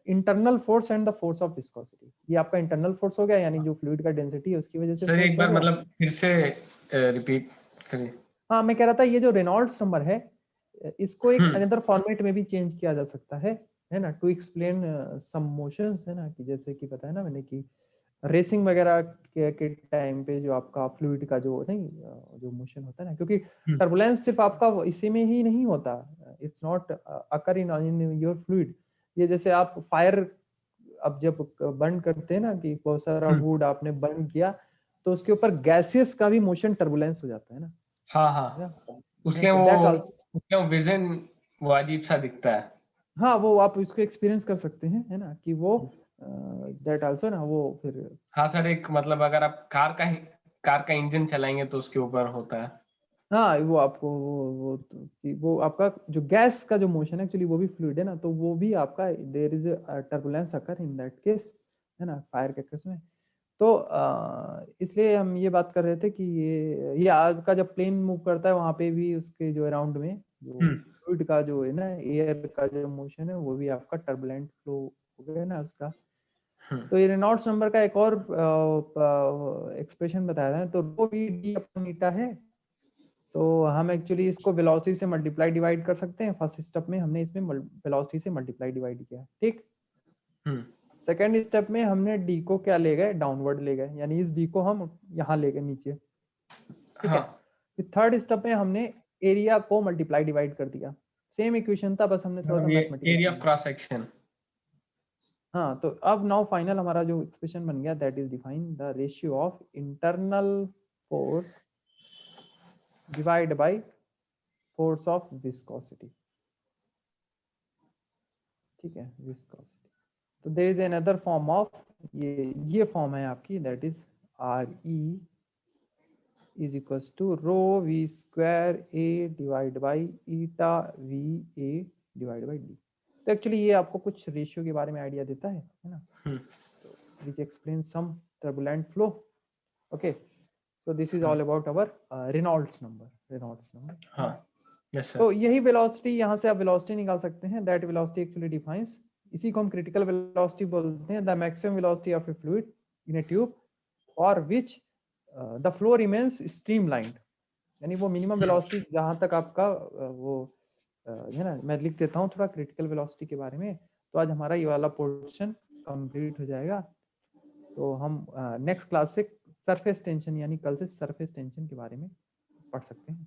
internal force and the force of viscosity. ये आपका इंटरनल फोर्स हो गया, यानी जो फ्लूइड का डेंसिटी है उसकी वजह से सर फोर्स एक हो बार गया। मतलब फिर से रिपीट करिए। हाँ, मैं कह रहा था ये जो रेनॉल्ड्स नंबर है इसको एक हम्म अनदर फॉर्मेट में भी चेंज किया जा सकता है ना, टू एक्सप्लेन सम मोशंस, है ना, कि जैसे कि बताया ना मैंने कि रेसिंग वगैरह के टाइम पे जो आपका फ्लूइड का जो नहीं जो मोशन होता है ना, क्योंकि टर्बुलेंस सिर्फ आपका इसी में ही नहीं होता, it's not occur in your fluid. ये जैसे आप फायर अब जब बर्न करते हैं ना कि बहुत सारा वुड आपने बर्न किया तो उसके ऊपर गैसेस का भी मोशन टर्बुलेंस हो जाता है ना। हाँ है ना? हाँ, उसके तो दैट वो विजन वो अजीब सा दिखता है। हाँ, वो आप इसको एक्सपीरियंस कर सकते हैं, है ना, कि वो दैट आल्सो ना वो फिर हाँ सर, एक मतलब अगर आप कार का इंजन चलाएंगे तो उसके ऊपर होता है। हाँ, वो आपको वो आपका जो गैस का जो मोशन है एक्चुअली वो भी फ्लूइड है ना, तो वो भी आपका there is turbulence occur in that case, है ना, फायर के केस में। तो इसलिए हम ये बात कर रहे थे कि ये आपका जब प्लेन मूव करता है वहां पे भी उसके जो अराउंड में जो फ्लूइड का जो है ना एयर का जो मोशन है वो भी आपका टर्बुलेंट फ्लो हो गया ना उसका। तो ये रेनॉल्ड्स नंबर का एक और एक्सप्रेशन बताया है, तो रो वी डी अपॉन ईटा है। तो हम एक्चुअली इसको वेलोसिटी से मल्टीप्लाई डिवाइड कर सकते हैं। फर्स्ट स्टेप में हमने इसमें वेलोसिटी से मल्टीप्लाई डिवाइड किया, ठीक। सेकेंड स्टेप में हमने डी को क्या ले गए, डाउनवर्ड ले गए, यानी इस डी को हम यहाँ ले गए नीचे, ठीक है। फिर थर्ड स्टेप में हमने एरिया को मल्टीप्लाई डिवाइड कर दिया, सेम इक्वेशन था, बस हमने थोड़ा सा mathematical area of cross section. हाँ, तो अब नाउ फाइनल हमारा जो एक्सप्रेशन बन गया that is define the ratio of internal force divide by force of viscosity. ठीक है, विस्कोसिटी। तो there is another form of ये फॉर्म है आपकी, that is R E is equals to rho we square A divide by eta V A divide by D. तो actually ये आपको कुछ रेशियो के बारे में आइडिया देता है ना, तो which explain some turbulent flow. Okay, so this is all about our Reynolds number। हाँ, yes sir। तो यही वेलोसिटी यहाँ से आप वेलोसिटी निकाल सकते हैं, दैट वेलोसिटी एक्चुअली डिफाइंस, इसी को हम क्रिटिकल वेलोसिटी बोलते हैं, the maximum velocity of A fluid in A tube for which the flow remains streamlined, यानी वो मिनिमम वेलोसिटी जहाँ तक आपका वो है ना। मैं लिख देता हूँ थोड़ा क्रिटिकल वेलोसिटी के बारे में, तो आज हमारा ये वाला पोर्शन कंप्लीट हो जाएगा। तो हम नेक्स्ट क्लास से सरफेस टेंशन, यानी कल से सरफेस टेंशन के बारे में पढ़ सकते हैं,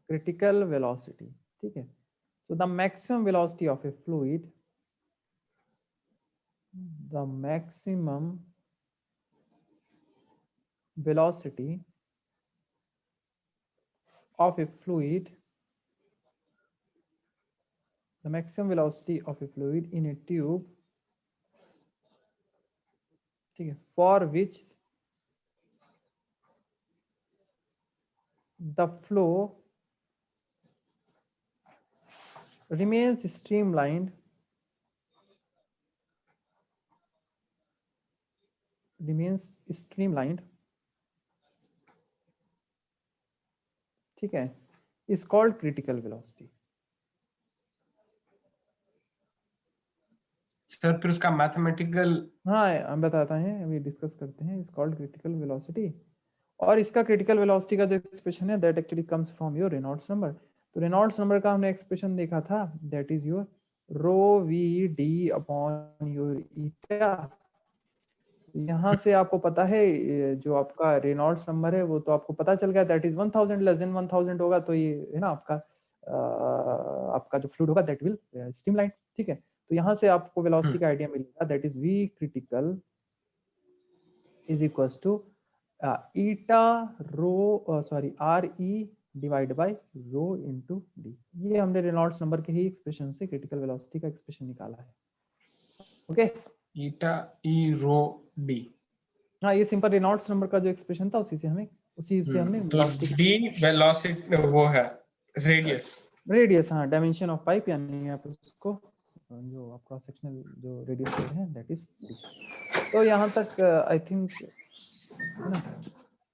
क्रिटिकल वेलोसिटी। ठीक है, तो the maximum velocity of A fluid, the maximum velocity of a fluid, the maximum velocity of a fluid in a tube, ठीक है, for which the flow remains streamlined, ठीक है, is called critical velocity। Sir फिर उसका mathematical हाँ हम बताता हैं, अभी डिस्कस करते हैं। इज कॉल्ड क्रिटिकल वेलोसिटी, और इसका क्रिटिकल वेलोसिटी का जो एक्सप्रेशन है that actually comes from your Reynolds number. तो रेनॉल्ड्स नंबर का हमने एक्सप्रेशन देखा था, that is your rho v d upon your eta. यहाँ से आपको पता है जो आपका रेनॉल्ड्स नंबर है वो तो आपको पता चल गया, दैट इज 1000, लेस देन 1000 होगा तो ये है ना आपका आपका जो फ्लूइड होगा दैट विल स्ट्रीमलाइन, ठीक है। तो यहाँ से आपको वेलोसिटी का आइडिया मिलेगा, that is V critical is equals to eta rho sorry R E divide by rho into D. ये हमने रेनॉल्ड्स नंबर के ही एक्सप्रेशन से क्रिटिकल वेलोसिटी का एक्सप्रेशन निकाला है। Okay eta E rho D. हाँ ये सिंपल रेनॉल्ड्स नंबर का जो एक्सप्रेशन था उसी से हमने तो डी वेलोसिटी वो है रेडियस, रेडियस, हाँ डायमेंशन ऑफ पाइप, यानी आप उसको जो आप क्रॉस सेक्शनल जो रेडियस है दैट इज डी। तो यहाँ तक आई थिंक है ना